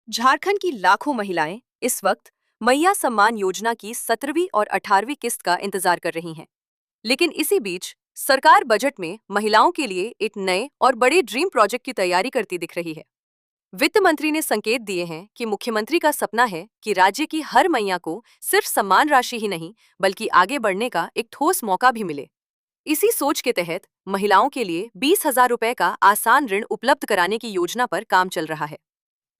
झारखंड की लाखों महिलाएं इस वक्त मैया सम्मान योजना की 17वीं और 18वीं किस्त का इंतजार कर रही हैं। लेकिन इसी बीच सरकार बजट में महिलाओं के लिए एक नए और बड़े ड्रीम प्रोजेक्ट की तैयारी करती दिख रही है। वित्त मंत्री ने संकेत दिए हैं कि मुख्यमंत्री का सपना है कि राज्य की हर मैया को सिर्फ सम्मान राशि ही नहीं बल्कि आगे बढ़ने का एक ठोस मौका भी मिले। इसी सोच के तहत महिलाओं के लिए 20,000 रुपए का आसान ऋण उपलब्ध कराने की योजना पर काम चल रहा है।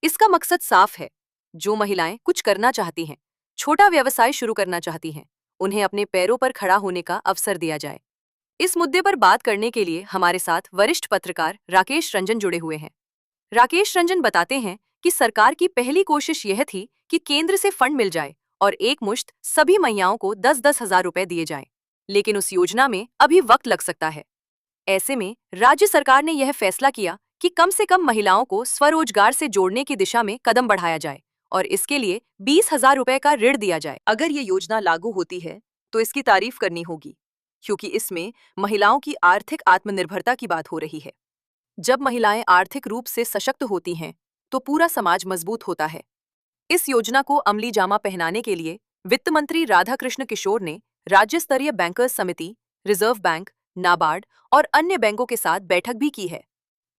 इसका मकसद साफ है। जो महिलाएं कुछ करना चाहती हैं, छोटा व्यवसाय शुरू करना चाहती हैं, उन्हें अपने पैरों पर खड़ा होने का अवसर दिया जाए। इस मुद्दे पर बात करने के लिए हमारे साथ वरिष्ठ पत्रकार राकेश रंजन जुड़े हुए हैं। राकेश रंजन बताते हैं कि सरकार की पहली कोशिश यह थी कि केंद्र से फंड मिल जाए और एक मुश्त सभी महिलाओं को 10-10 हजार रुपए दिए जाएं। लेकिन उस योजना में अभी वक्त लग सकता है। ऐसे में राज्य सरकार ने यह फैसला किया कि कम से कम महिलाओं को स्वरोजगार से जोड़ने की दिशा में कदम बढ़ाया जाए और इसके लिए 20,000 रुपए का ऋण दिया जाए। अगर ये योजना लागू होती है तो इसकी तारीफ करनी होगी, क्योंकि इसमें महिलाओं की आर्थिक आत्मनिर्भरता की बात हो रही है। जब महिलाएं आर्थिक रूप से सशक्त होती हैं तो पूरा समाज मजबूत होता है। इस योजना को अमली जामा पहनाने के लिए वित्त मंत्री राधाकृष्ण किशोर ने राज्य स्तरीय बैंकर्स समिति, रिजर्व बैंक, नाबार्ड और अन्य बैंकों के साथ बैठक भी की है।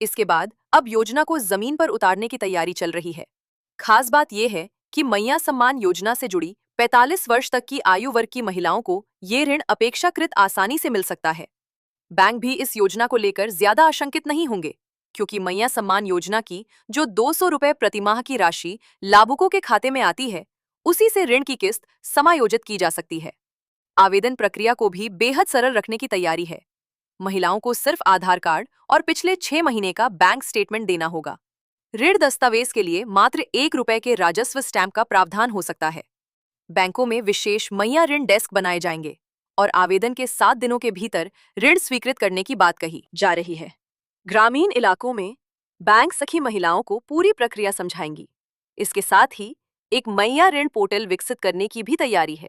इसके बाद अब योजना को जमीन पर उतारने की तैयारी चल रही है। खास बात यह है कि मैया सम्मान योजना से जुड़ी 45 वर्ष तक की आयु वर्ग की महिलाओं को ये ऋण अपेक्षाकृत आसानी से मिल सकता है। बैंक भी इस योजना को लेकर ज्यादा आशंकित नहीं होंगे, क्योंकि मैया सम्मान योजना की जो 200 रुपए प्रतिमाह की राशि लाभुकों के खाते में आती है, उसी से ऋण की किस्त समायोजित की जा सकती है। आवेदन प्रक्रिया को भी बेहद सरल रखने की तैयारी है। महिलाओं को सिर्फ आधार कार्ड और पिछले 6 महीने का बैंक स्टेटमेंट देना होगा। ऋण दस्तावेज के लिए मात्र 1 रुपए के राजस्व स्टैंप का प्रावधान हो सकता है। बैंकों में विशेष मैया ऋण डेस्क बनाए जाएंगे और आवेदन के 7 दिनों के भीतर ऋण स्वीकृत करने की बात कही जा रही है। ग्रामीण इलाकों में बैंक सखी महिलाओं को पूरी प्रक्रिया समझाएंगी। इसके साथ ही एक मैया ऋण पोर्टल विकसित करने की भी तैयारी है,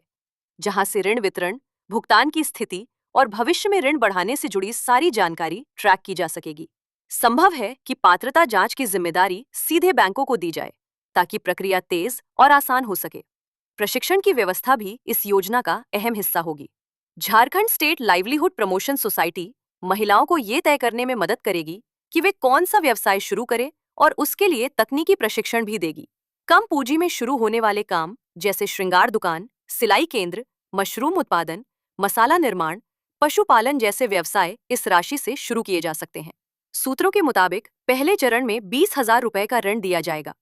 जहां से ऋण वितरण, भुगतान की स्थिति और भविष्य में ऋण बढ़ाने से जुड़ी सारी जानकारी ट्रैक की जा सकेगी। संभव है कि पात्रता जांच की जिम्मेदारी सीधे बैंकों को दी जाए, ताकि प्रक्रिया तेज और आसान हो सके। प्रशिक्षण की व्यवस्था भी इस योजना का अहम हिस्सा होगी। Jharkhand state livelihood promotion society महिलाओं को ये तय करने में मदद करेगी कि वे कौन सा व्यवसाय शुरू करें और उसके लिए तकनीकी प्रशिक्षण भी देगी। कम पूंजी में शुरू होने वाले काम जैसे श्रृंगार दुकान, सिलाई केंद्र, मशरूम उत्पादन, मसाला निर्माण, पशुपालन जैसे व्यवसाय इस राशि से शुरू किए जा सकते हैं। सूत्रों के मुताबिक पहले चरण में 20,000 रुपए का ऋण दिया जाएगा।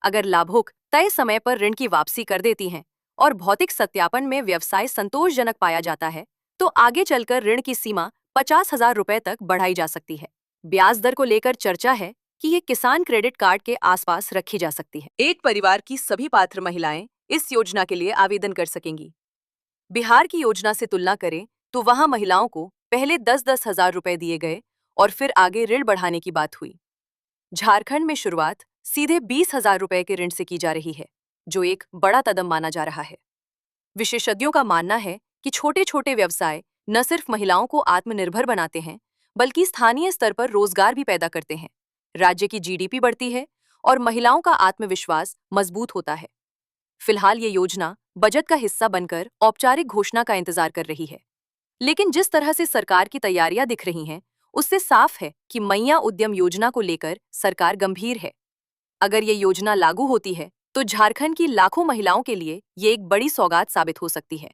अगर लाभुक तय समय पर ऋण की वापसी कर देती हैं और भौतिक सत्यापन में व्यवसाय संतोषजनक पाया जाता है, तो आगे चलकर ऋण की सीमा 50,000 रुपए तक बढ़ाई जा सकती है। ब्याज दर को लेकर चर्चा है कि ये किसान क्रेडिट कार्ड के आसपास रखी जा सकती है। एक परिवार की सभी पात्र महिलाएं इस योजना के लिए आवेदन कर सकेंगी। बिहार की योजना से तुलना करें तो वहां महिलाओं को पहले 10-10 हजार रुपए दिए गए और फिर आगे ऋण बढ़ाने की बात हुई। झारखंड में शुरुआत सीधे 20,000 रुपए के ऋण से की जा रही है, जो एक बड़ा कदम माना जा रहा है। विशेषज्ञों का मानना है कि छोटे छोटे व्यवसाय न सिर्फ महिलाओं को आत्मनिर्भर बनाते हैं, बल्कि स्थानीय स्तर पर रोजगार भी पैदा करते हैं। राज्य की जीडीपी बढ़ती है और महिलाओं का आत्मविश्वास मजबूत होता है। फिलहाल ये योजना बजट का हिस्सा बनकर औपचारिक घोषणा का इंतजार कर रही है। लेकिन जिस तरह से सरकार की तैयारियां दिख रही हैं, उससे साफ है कि मैया उद्यम योजना को लेकर सरकार गंभीर है। अगर ये योजना लागू होती है तो झारखंड की लाखों महिलाओं के लिए ये एक बड़ी सौगात साबित हो सकती है।